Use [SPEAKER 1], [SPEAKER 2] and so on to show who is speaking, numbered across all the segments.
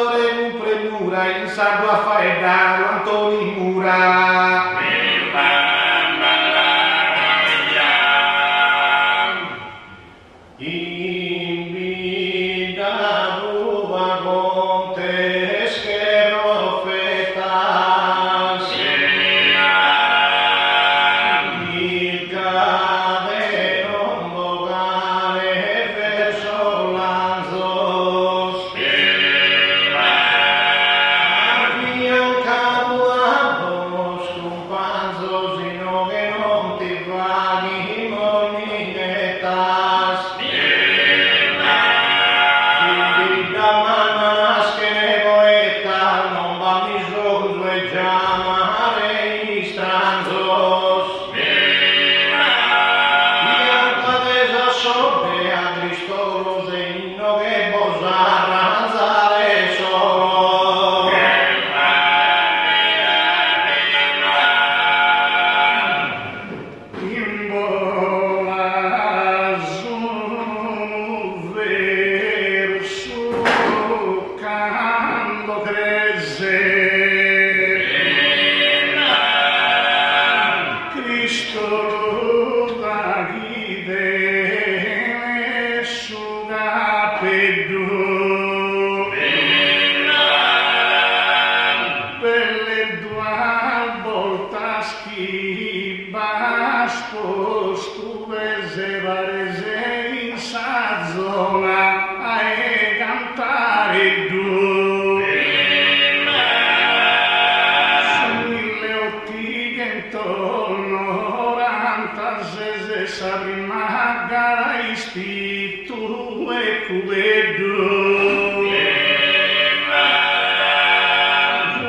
[SPEAKER 1] ore un premura, in sardo a faedaro, Antoni Mura. In vida ruba contes che profetas, il cade non vogare verso lanzos, affiancato a vos con panzos in che non ti vaghi molminetas.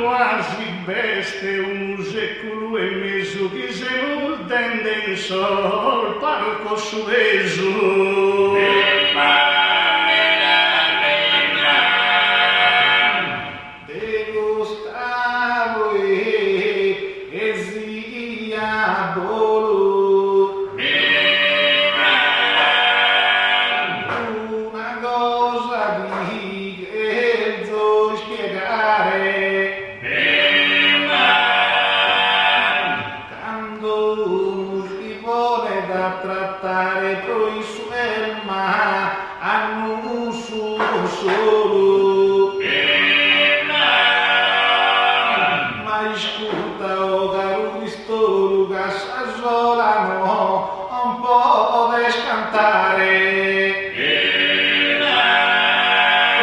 [SPEAKER 1] Quasi beste un secolo e mezzo che se non tende il sol palco sueso. De Gustavo e zia Bolu. Una cosa di che devo spiegare. Da trattare poi suelma hanno un suo solo, ma ascolta o caro Cristo che s'asolano un po' da scantare,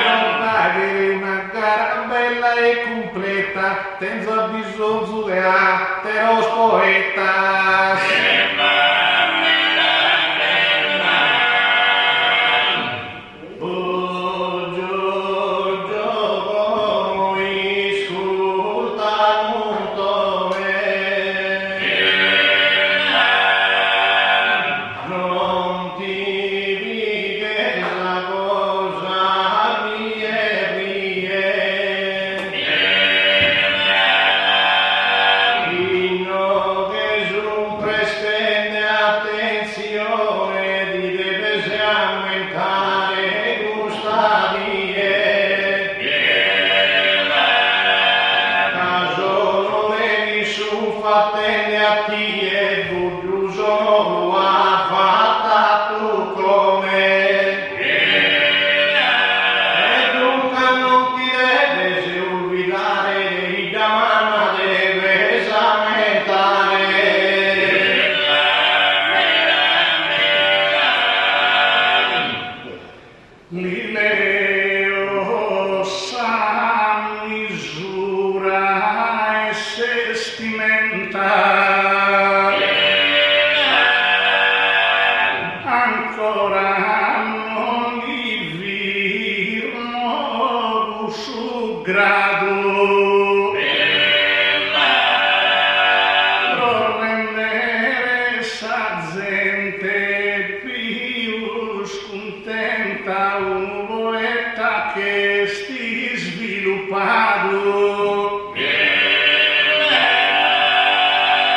[SPEAKER 1] non pagare una gara bella e completa senza bisogno di ateros poetas. Lileo sa misura e sestimenta, ancora non li virno su grado, pro rendere sa gente più scontenta un poeta che sti sviluppato.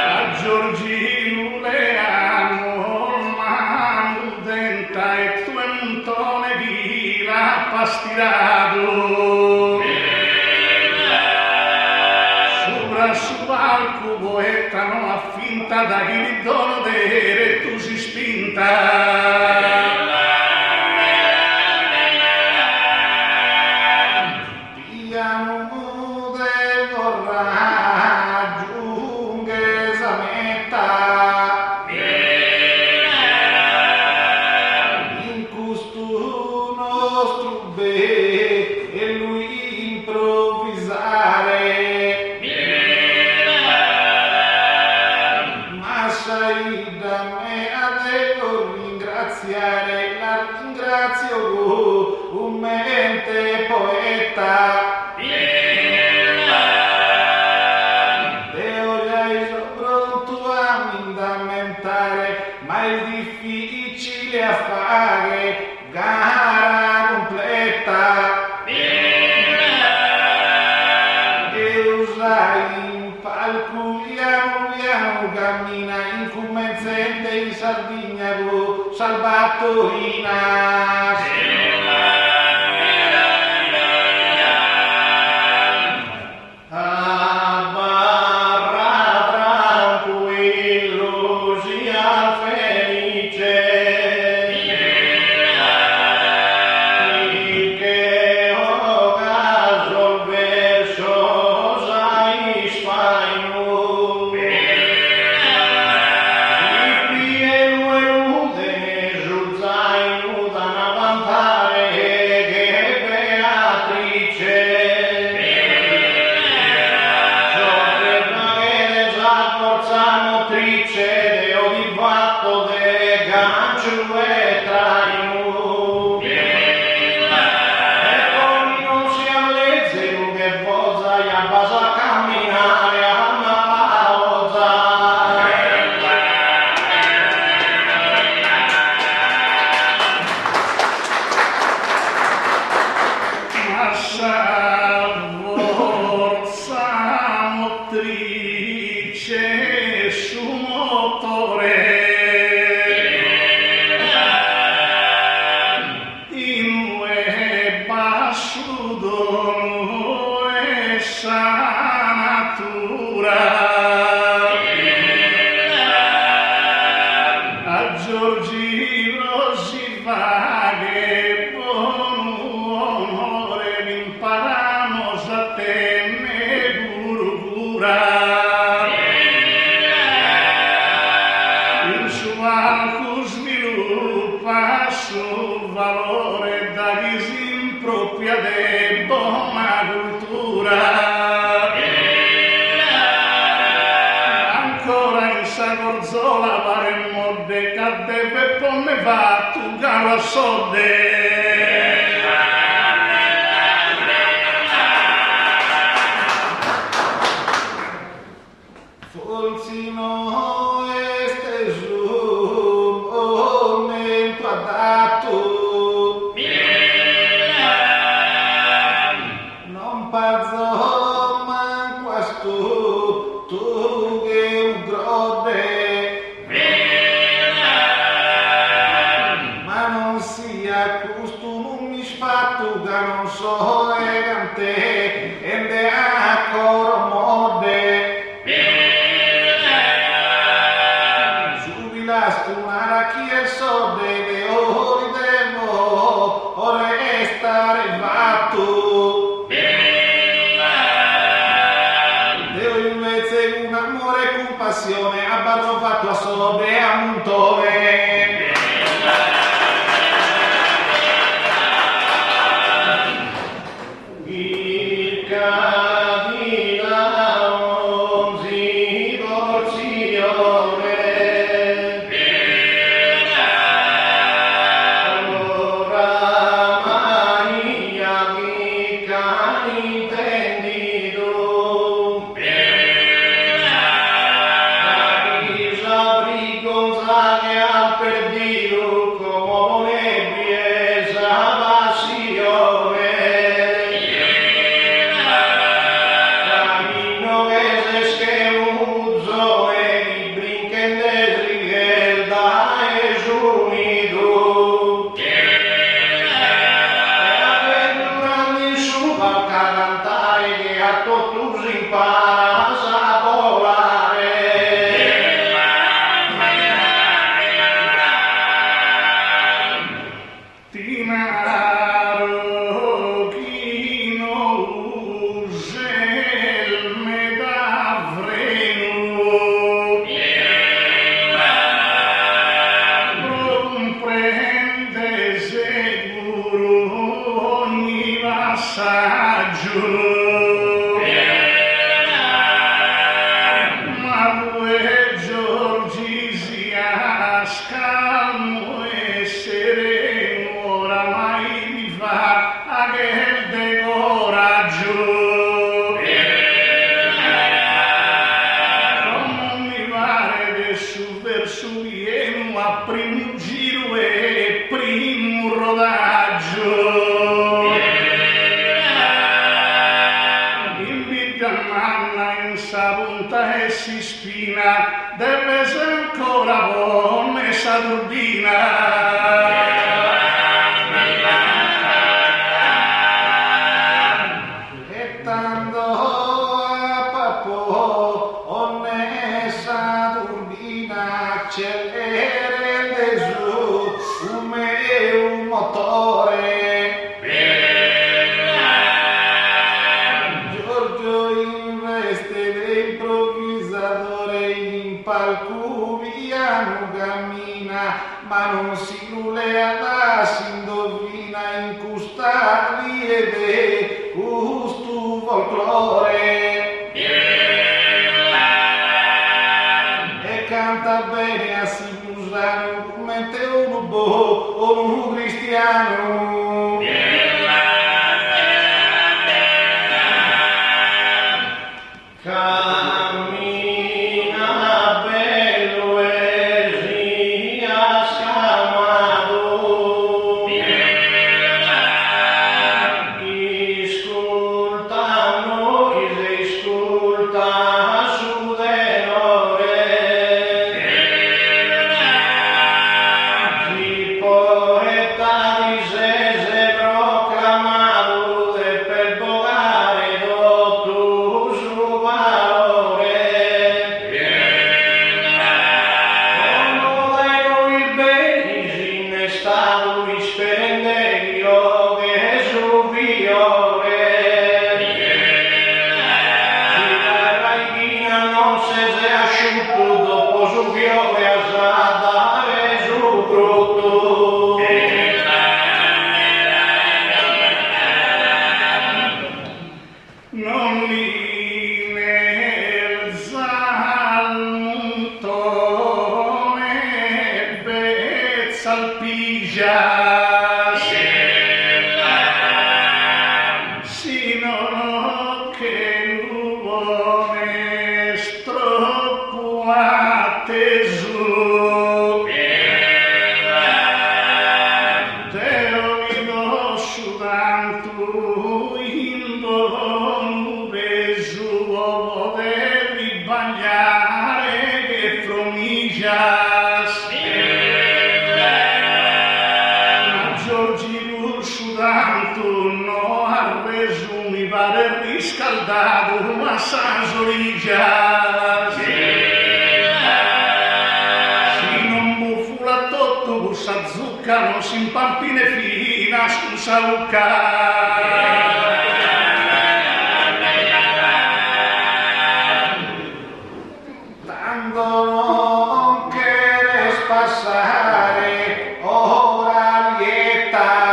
[SPEAKER 1] A Giorgino Leano mano denta e tu un tone di la pastirato. manco poeta non ha finta da chi il dono dere tu si spinta. Ma è difficile a fare gara completa e usai in palco piano cammina in Cumenzente in Sardegna con Salvatorina.
[SPEAKER 2] Para a bola
[SPEAKER 1] giù. Ma due Giorgi sia scalmo e sereno, oramai mi fa a che decora giù. Non mi pare che su verso pieno a primo giro e primo rodaggio. In sa punta e si spina, deve essere ancora buona essa turbina. E tanto a papò, onnessa turbina, accelera su, un motore. Palcuviano cammina, ma non si crulea, si indovina in custadi e gusto folklore. E canta bene a Simusano come te un bo o un cristiano. Non li nel zalmontone salpigia sino che l'uomo stroppo atteso Deo mi doscio tanto in dono peso poterli bagnare che fromigias tanto no ha reso mi pare riscaldato ma sa soriglia si non buffula tutto questa zucca non si impampine fina scusa ucca tanto non quieres passare ora lieta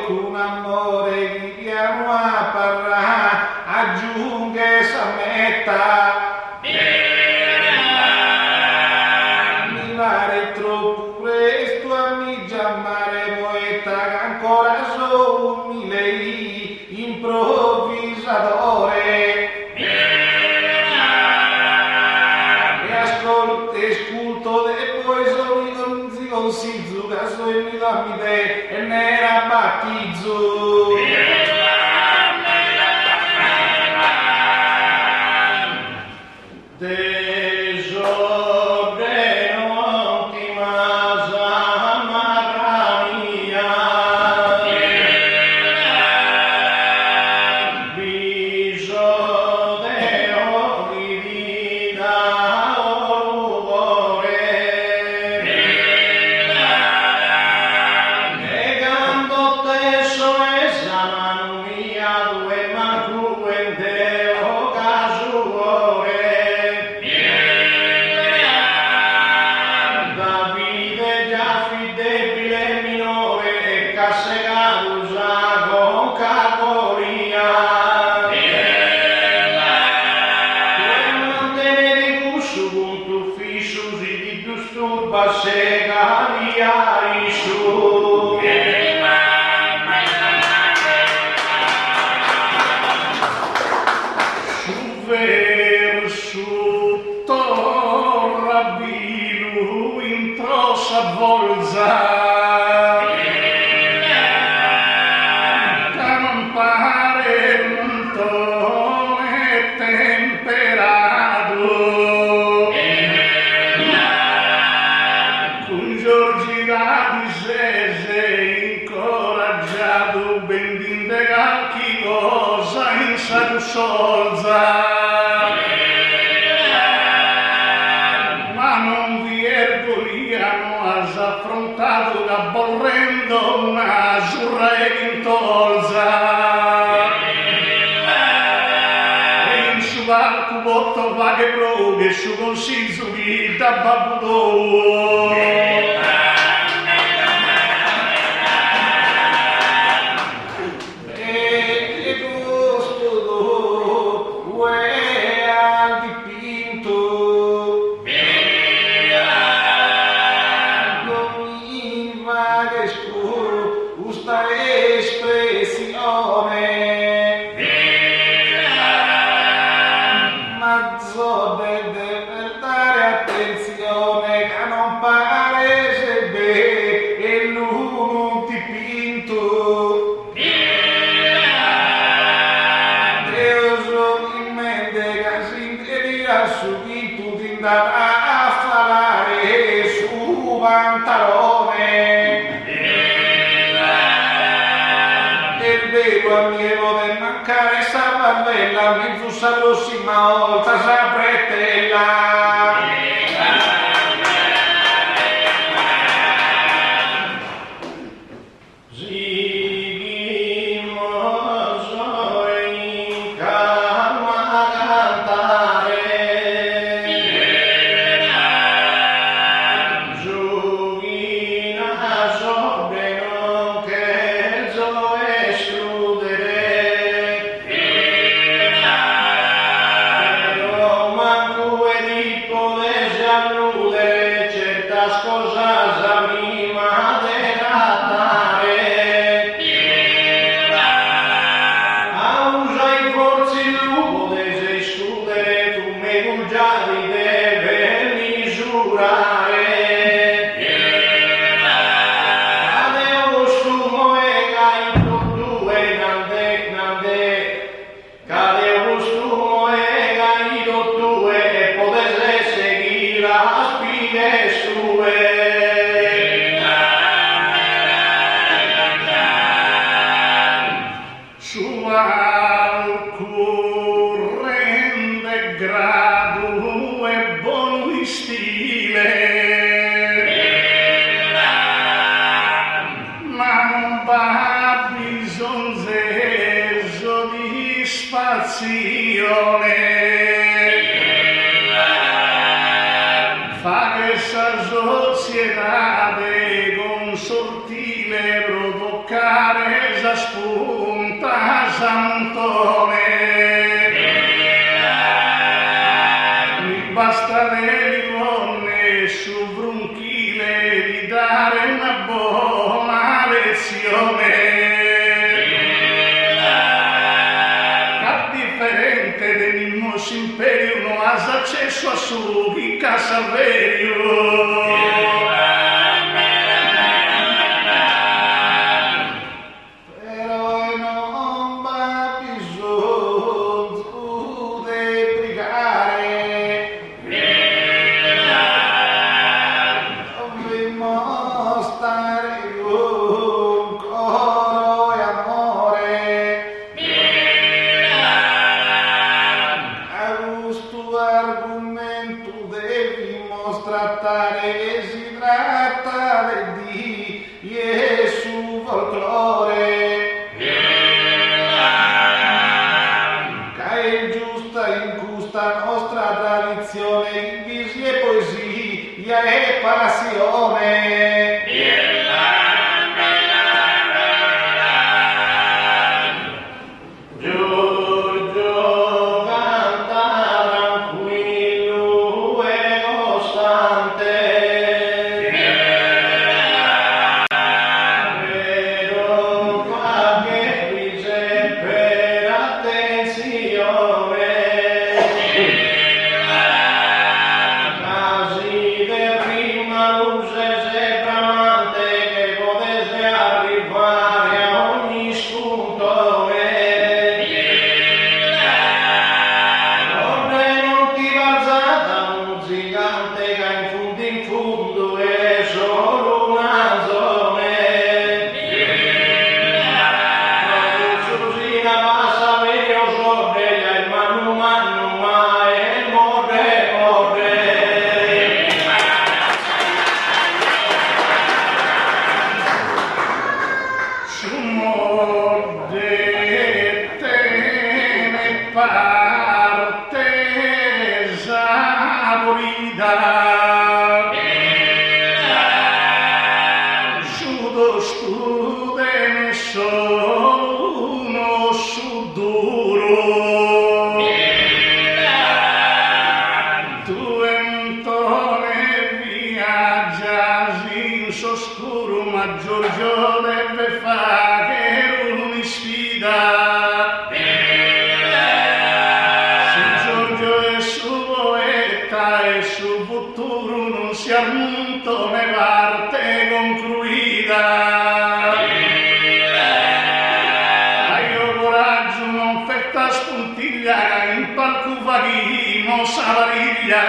[SPEAKER 1] con amore di piano a parrà aggiunge s'ammetta mi pare troppo presto a mi chiamare poeta che ancora sono umile improvvisatore e ascolto e sculto e poi sono i consigli caso e mi dammi te e ne era battizzo Be sciolza. Ma non vi ergoliano, has affrontato aborrendo una giurra e intolza. E in su cubotto va che proghe, su consiglio di da babbudo. Bella, mezzo la prossima volta sapretella. Sigimoso in calma cantare, giochina sobre non che zo escludere. Fa che sa società con sortile provocare sa spunta sa montone. Mi basta le donne su bronchile di dare una buona lezione. Imperio non ha accesso a su in Casaverio. Però non va bisogno di pregare, dobbiamo stare con coro e amore. Argomento devi trattare e si tratta di Gesù folklore che è giusta in questa nostra tradizione, invisi e poesia e passione. Casi de prima luce parte esaurita. Giudo studene solo uno su duro. Tu entone viaggias in soscuro, ma Giorgio deve fare una sfida. Se Giorgio è su poeta e su futuro non si armunto ne parte concluida. Io coraggio non fetta spuntiglia in palco vaghino savariglia.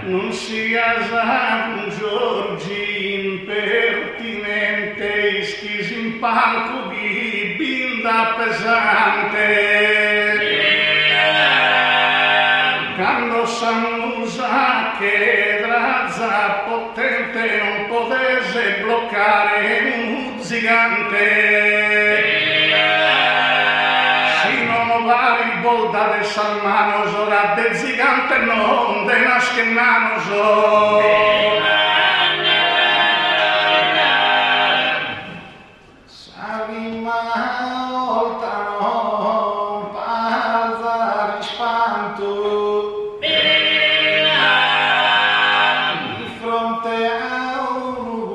[SPEAKER 1] Non sia un Giorgi impertinente, schisi in palco di binda pesante. Quando s'annusa che drazza potente non potesse bloccare un gigante. Volta del Salmanos, ora del gigante non de nascennanos. Salima volta non pazza di spanto di fronte a un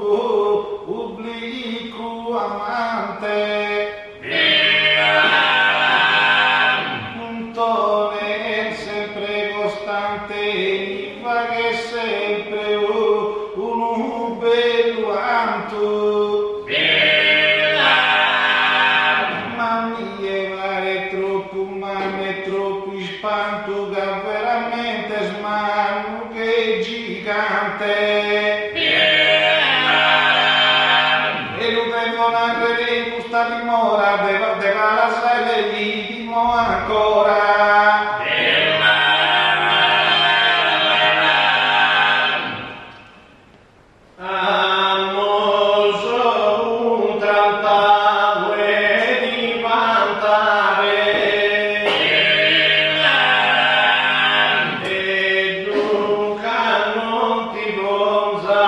[SPEAKER 1] pubblico amante. E lo devono avere in questa dimora, deva la sveglia di ancora. Dunque non ti bonza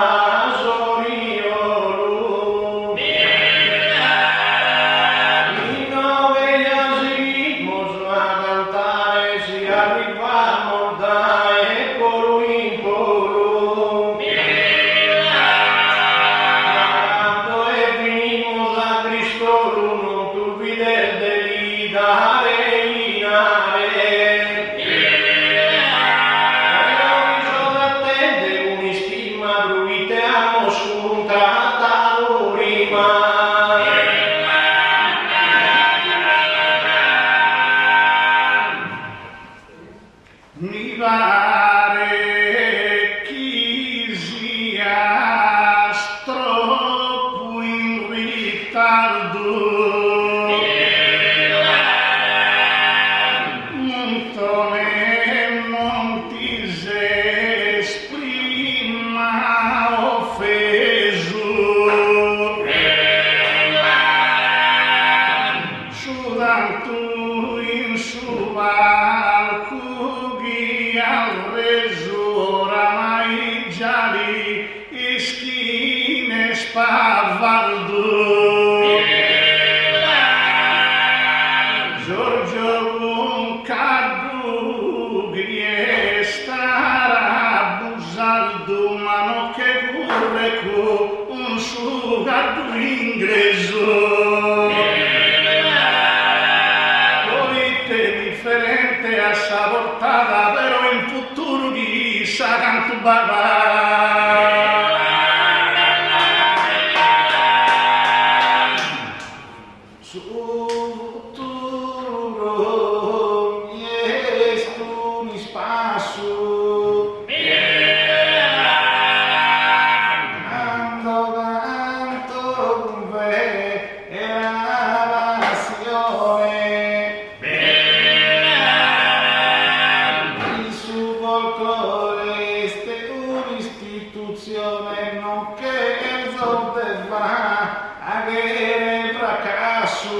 [SPEAKER 1] mali, ischine spavaldu. Giorgio Buncaddu, grie stara busaldu, mano che currecu, un sugardu ingreso. Differente a sta portata, però in futuro chissà canto su futuro mi estu mi spasso canto con ve e la passione. Nonché il zonte va a che fracasso.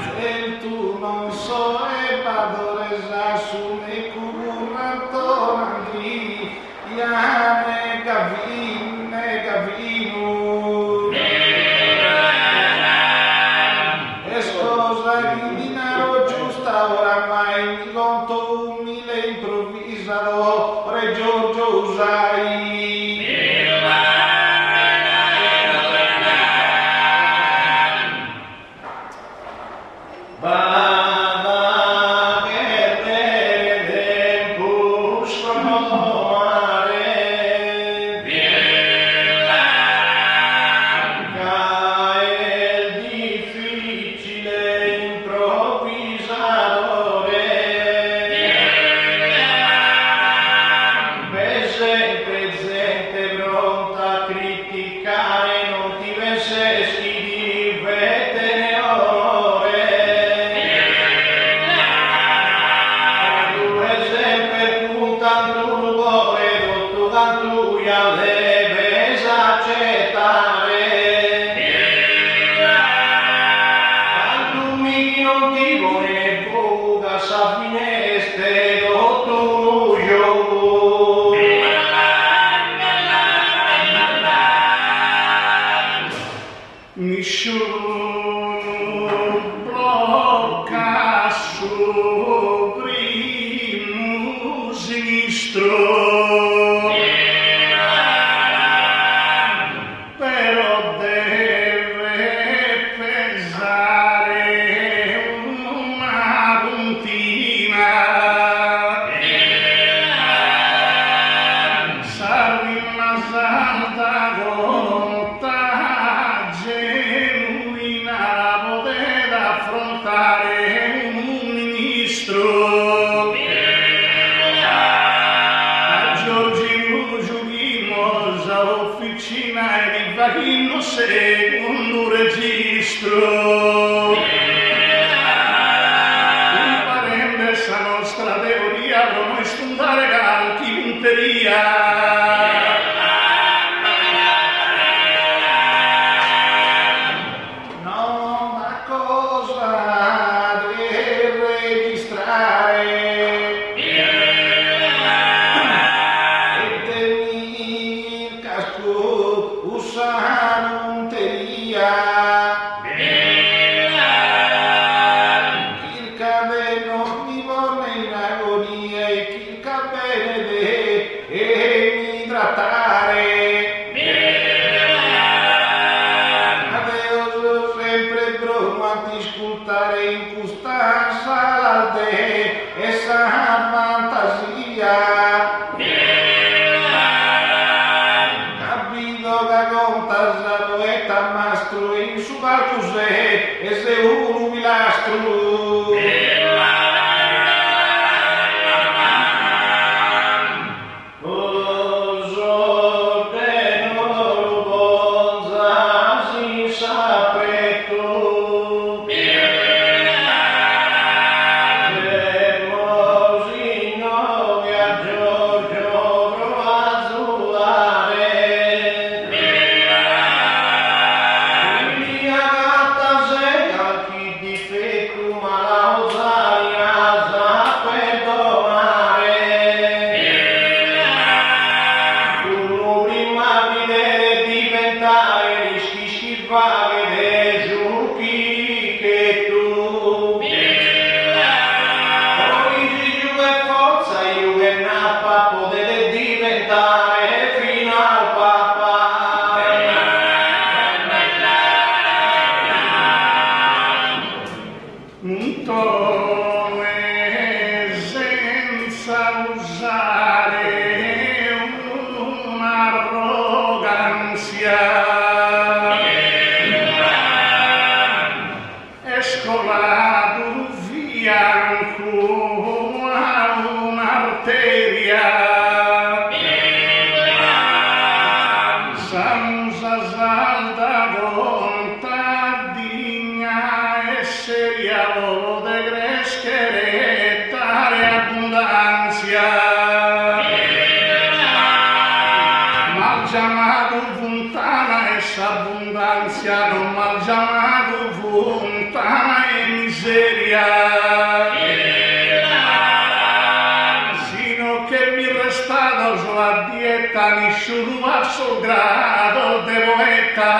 [SPEAKER 1] Se tu non so e vado resa su ne curranto andri ya ne gavino e scusa di dinaro giusta oramai mi conto umile improvvisato Re Giorgio usai. Bada che del busco mare cae difficile improvvisadore. Gente pronta a criticare, non ti vesesti di vetene onore. Tu sempre puntando un cuore, tu cantuia deve accettare. Quando mi non ti vuole buca sa finestre, tu io. Mi blocca su primo sinistro, però deve pesare una puntina. Sarvi una salda conta affrontare un ministro. A Giorgino Giughino a officina e di Vachino secondo registro. Imparendo essa nostra teoria per noi stundare calchi punteria. Il cammino mi vorne in agonia e chi capene e mi trattare. Adeo sempre bromo a discultare in questa sala e sa fantasia. Capito che conta la poeta mastro in su palcusè e se un pilastro. Viaggio usare un'arroganza. Escolato fianco a un'arteria. Senza salda contadina e seria de crescere tale abbondanza. Mal chiamato fontana e s'abbondanza, non mal chiamato fontana e miseria. Sino che mi restato sulla dieta nessuno ha sul grado de poeta.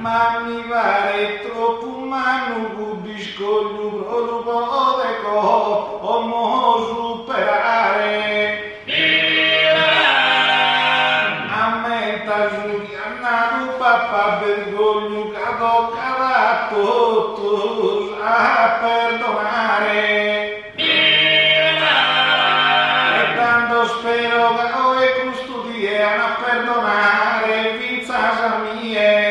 [SPEAKER 1] Ma mi pare troppo umano biscoglio proprio de co o mo superare. Ammenta giulianato papà vergogno cado caratto a perdonare. E tanto spero che e custodie a perdonare vinzasa mie.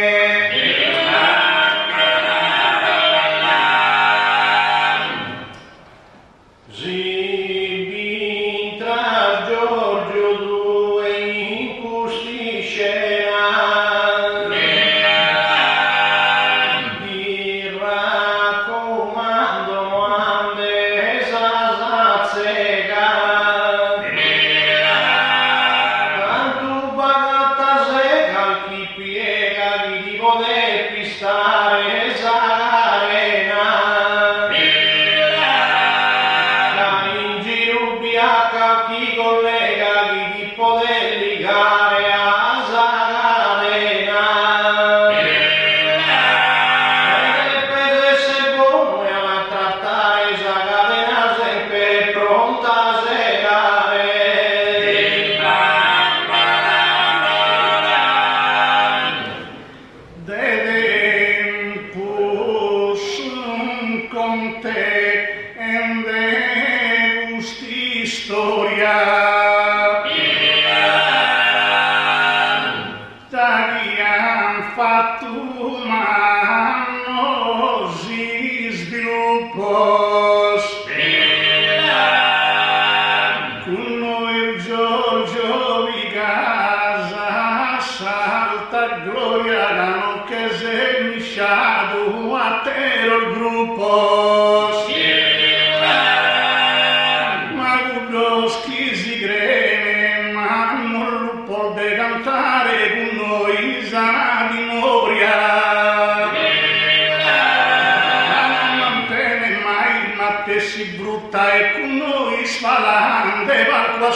[SPEAKER 1] Si brutta e con noi sfalante va a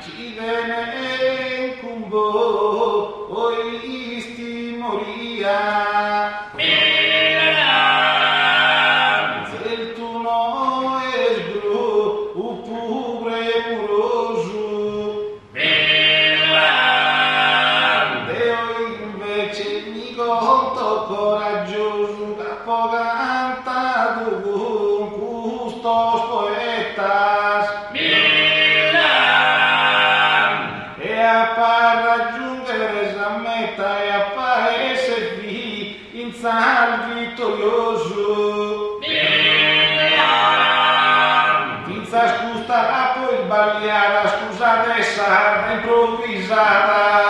[SPEAKER 1] ci viene con voi sti moria se il tuo no è sgru oppure muroso conto coraggioso capo cantato con custos poetas e a par raggiungere la meta e a par essere in sal vittorioso senza scustarà poi sbagliata scusate sarda improvvisata.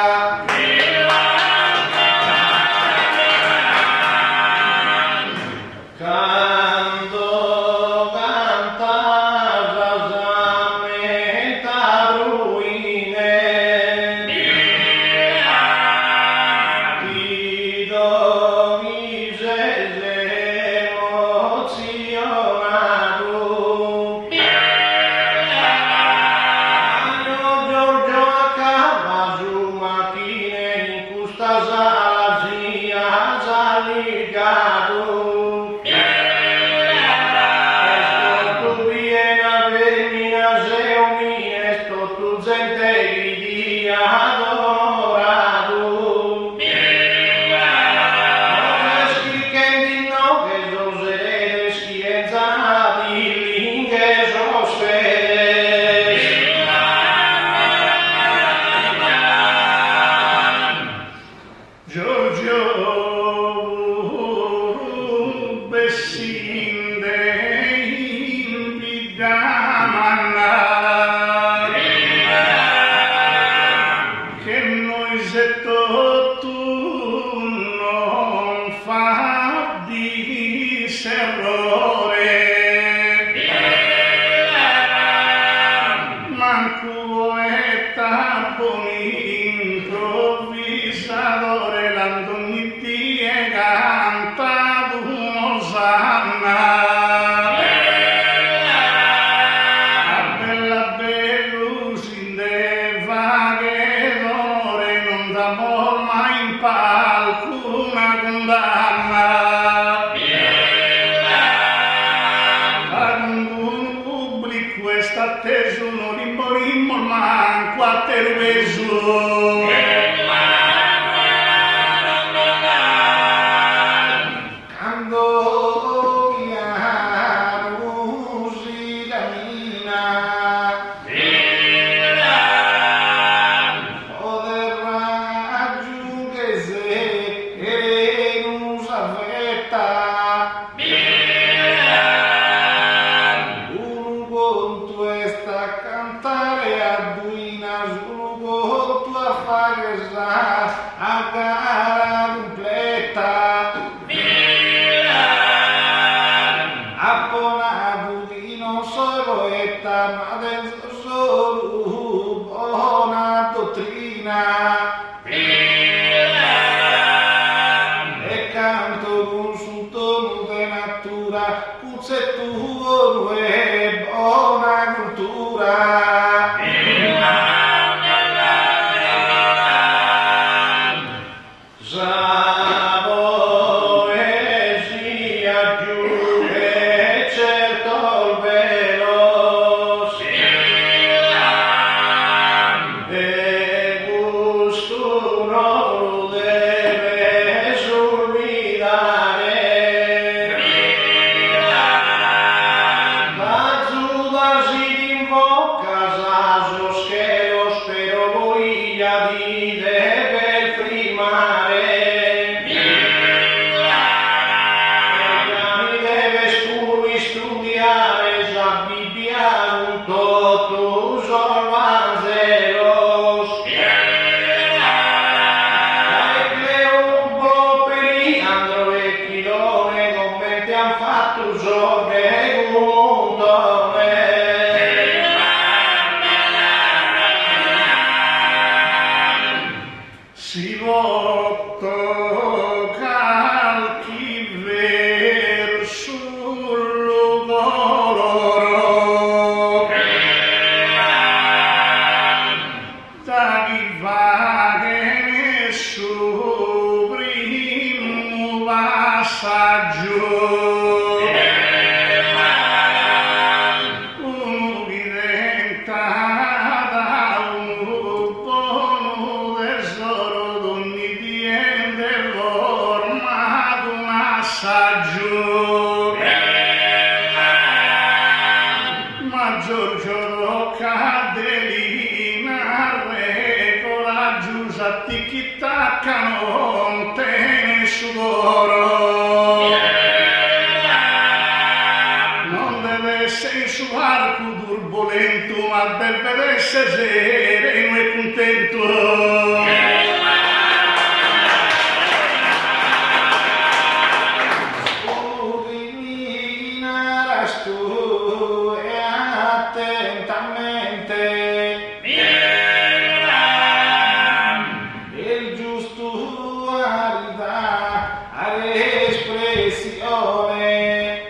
[SPEAKER 2] poeta improvvisadore l'Antonitti è cantato un'osanna a bella bellusinde vaghe d'onore non dà mai in palco una condanna atteso non rimborimmo manco a terveso
[SPEAKER 1] quando via musica mina poter raggiungere se non s'affetta sta a cantare a duina sul conto a fare a gara completa abbonato di non solo poeta ma del solo buona dottrina e canto con sul tono di natura puzze tuo e buona cultura la poesia giù che certo il velo e gusto non lo deve sorvidare di deve primare mi deve studiare già Bibbia tutto sorvanzeros e che un po' per andro e chilone come ti han fatto giorni
[SPEAKER 2] si può toccare chi verso l'odoro da chi va che messo primo passaggio uno diventa assaggio ma Giorgio Cadelina re coraggio a ticchi tacca non te ne sudoro non deve essere su arco turbolento ma deve essere sereno e contento
[SPEAKER 1] tu e attentamente il giusto guarda all'espressione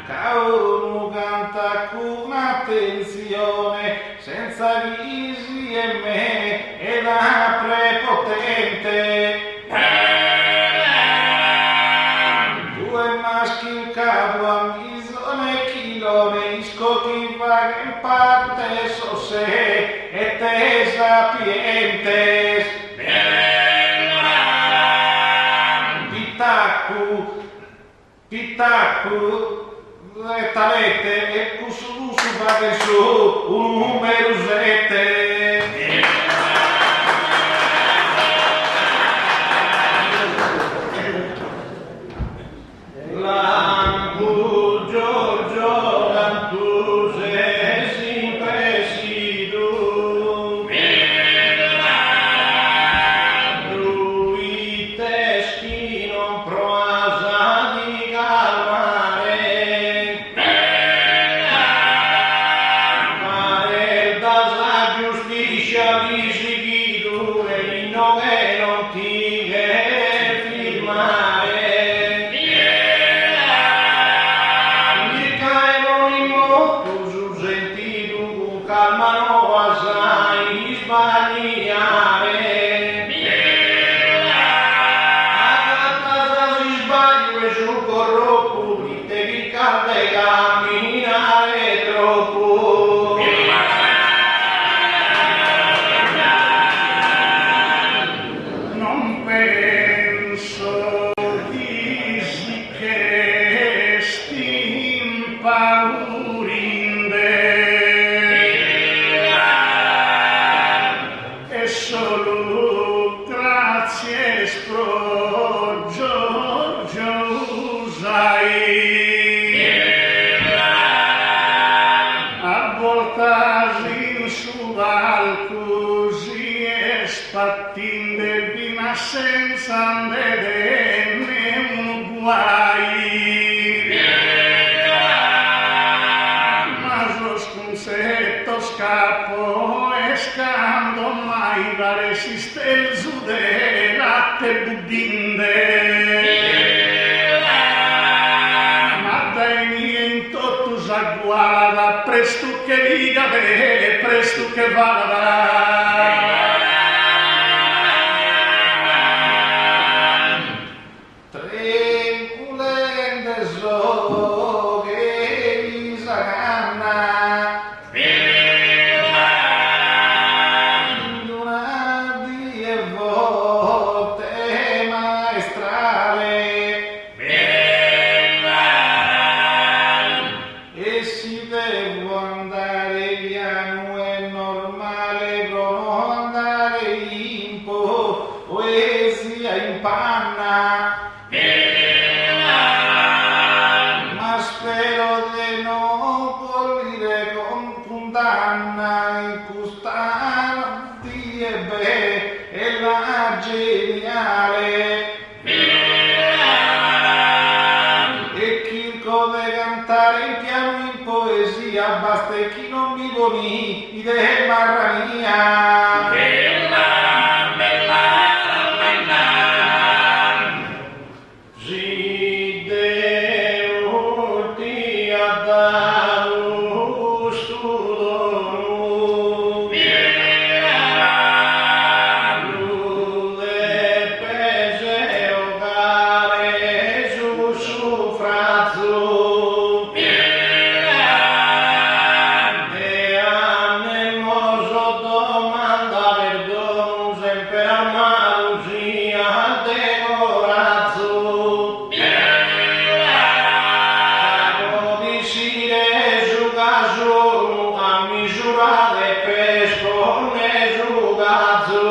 [SPEAKER 1] Cauno canta con attenzione senza visi e me e la prepotente il capo a misone chilone iscoti va in parte so se e te sapientes Pitacu talete e cususu va su un numero zete calmano assai sbagliare. A casa si sbaglio e sul corrotto, dite che calda e camminare troppo.
[SPEAKER 2] Non penso disi che sti impaurinde e solo grazie spro Giorgio usai a voltasi in su val così e spattin del vina senza vederne un guai ma lo sconsetto scappo e scando mai la resistenza de latte buddinde ma dai niente tu s'agguala presto che liga e presto che vada.
[SPEAKER 1] Tremulente so che mi saranna una die volte maestrale e si devo andare piano è normale però non andare in poesia in panna. Ma spero di non collire con condanna in questa di e la geniale e chi de cantare in piano in poesia basta e chi non mi poni idee barra mia. Si devo ti a dare un studo le pese o care su frazzo e a nemoso domanda perdono sempre a malusia de corazzo. A misura de pesco ne giugazzo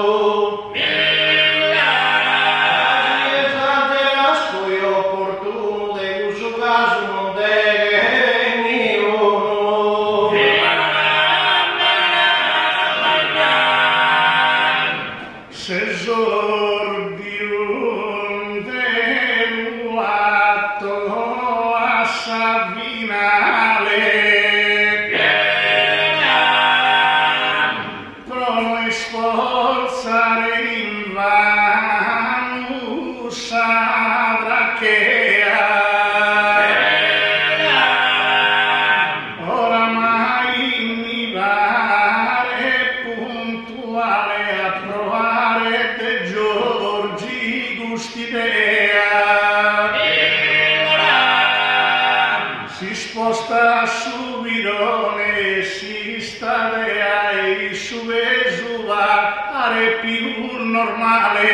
[SPEAKER 1] esagerasco e opportuno de uso caso non deve niuno
[SPEAKER 2] se sordiun deluato a Savinale sforzare in vano sadrachea oramai mi pare puntuale a provare te Giorgi gustidea si sposta su Virone si stadea e su Vesuvia are più normale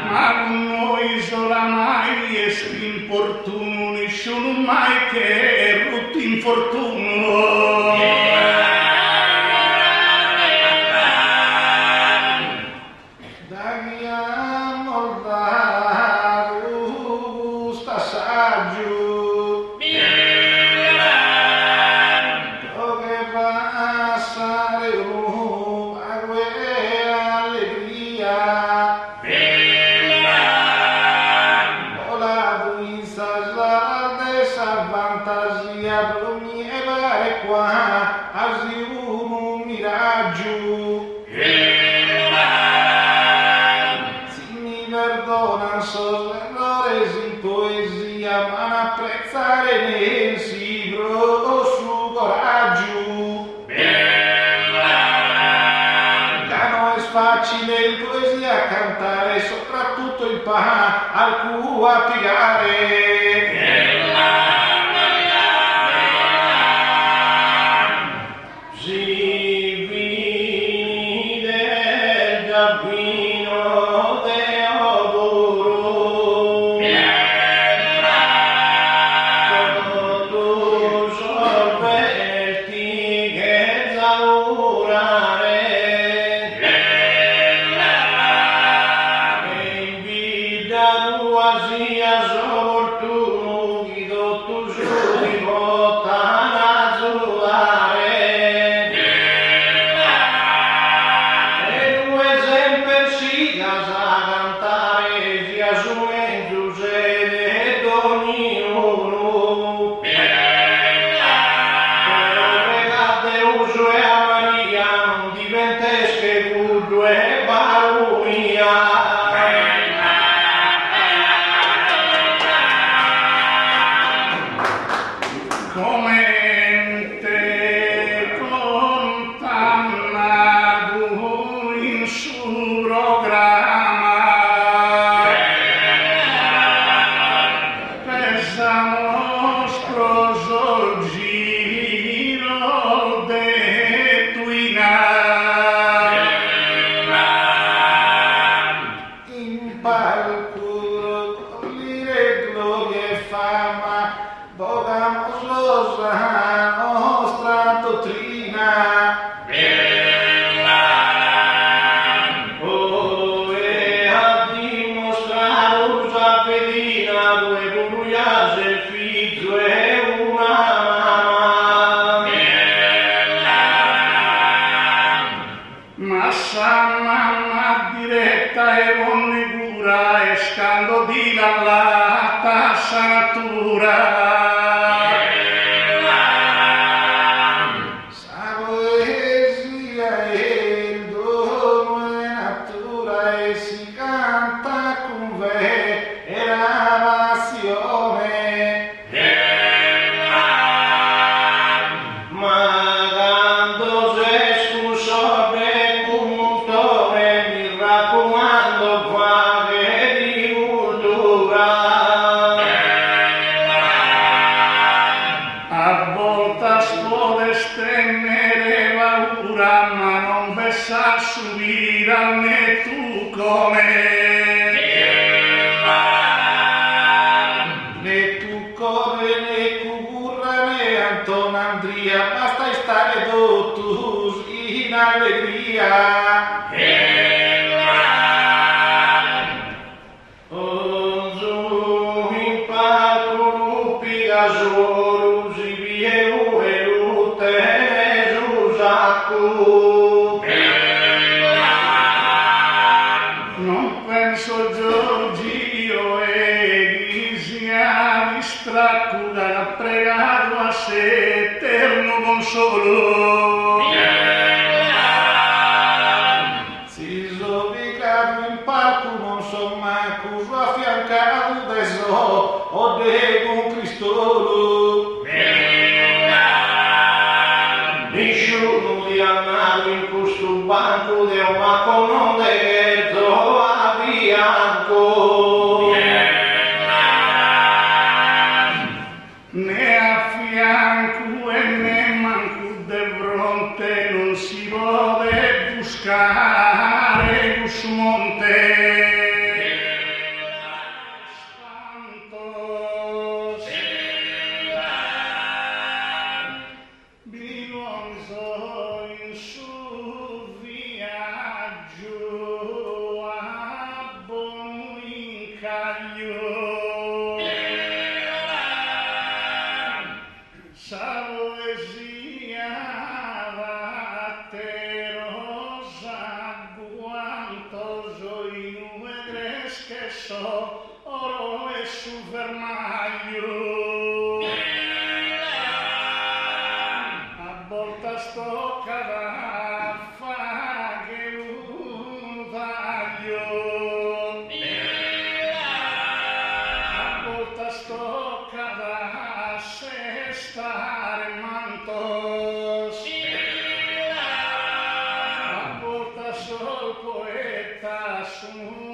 [SPEAKER 2] ma noi oramai è importuno nessuno mai che rutto infortuno
[SPEAKER 1] Dagliamo da gusto assaggio che passare a allegria o la duinza sa fantasia per mi e pare qua asi un miraggio perdona so l'errore in poesia ma non apprezzare ne si pro pa al cu a piegare.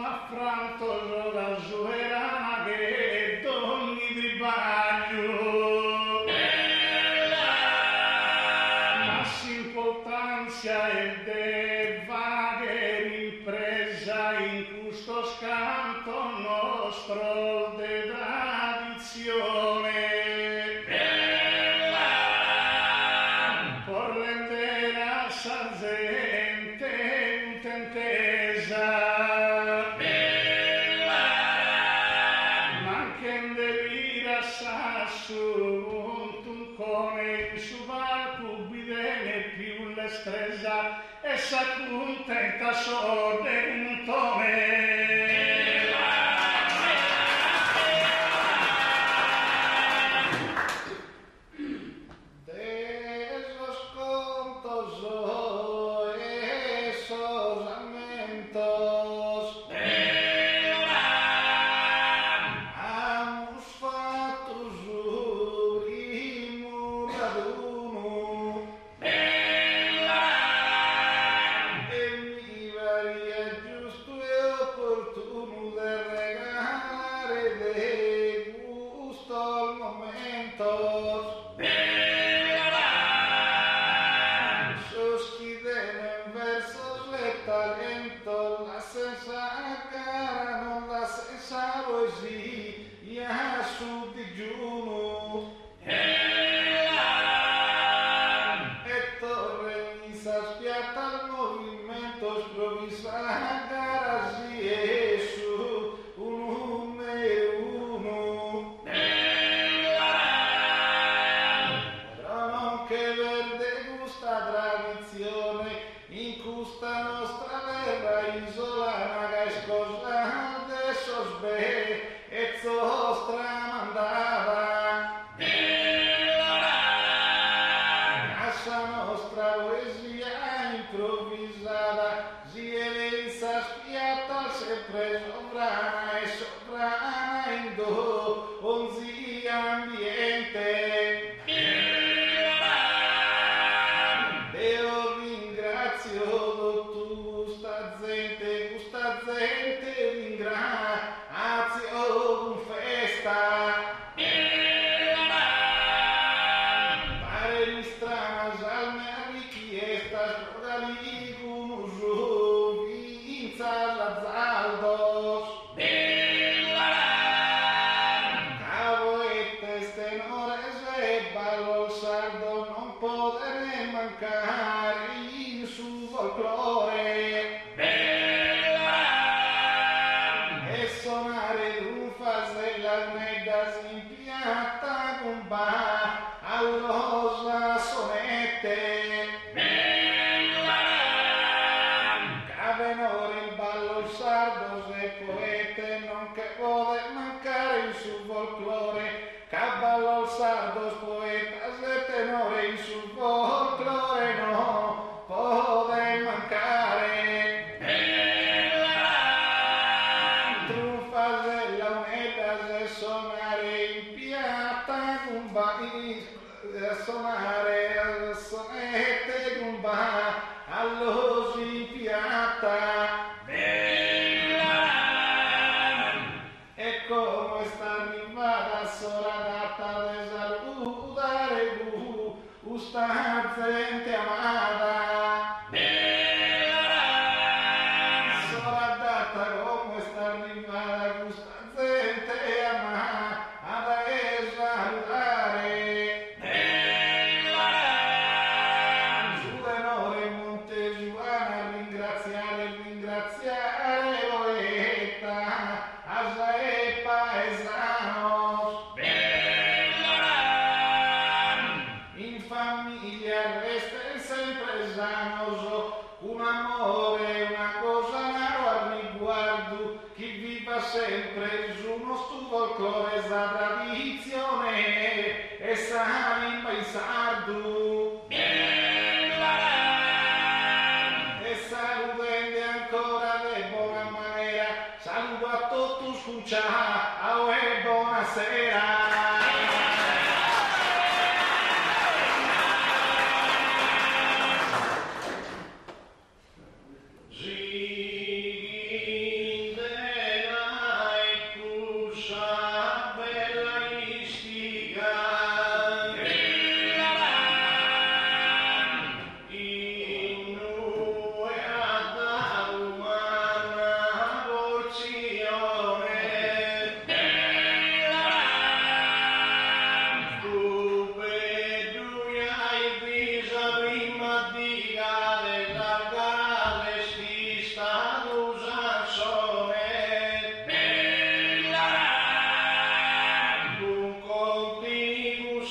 [SPEAKER 2] Affranto con su barco bidene più le stresa e s'accontenta solo di un tone.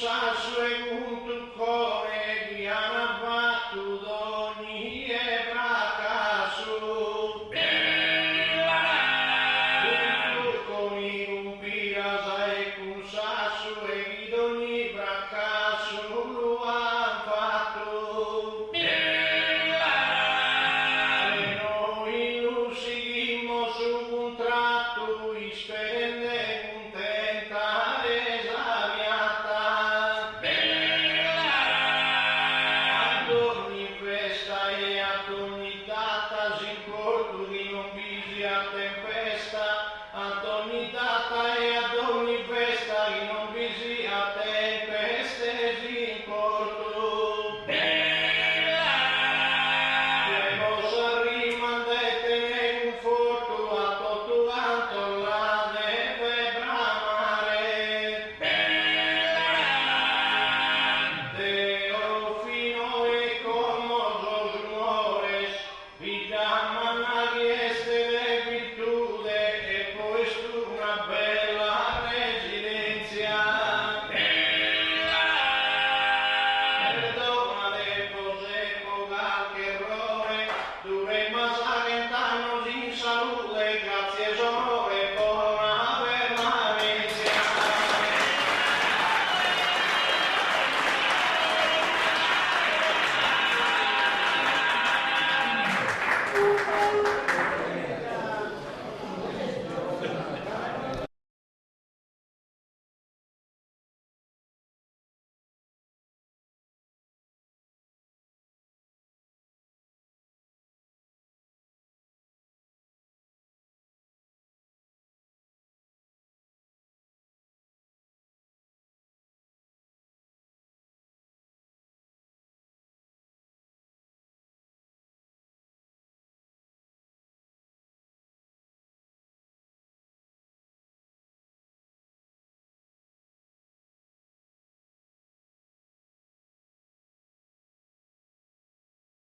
[SPEAKER 1] sasso e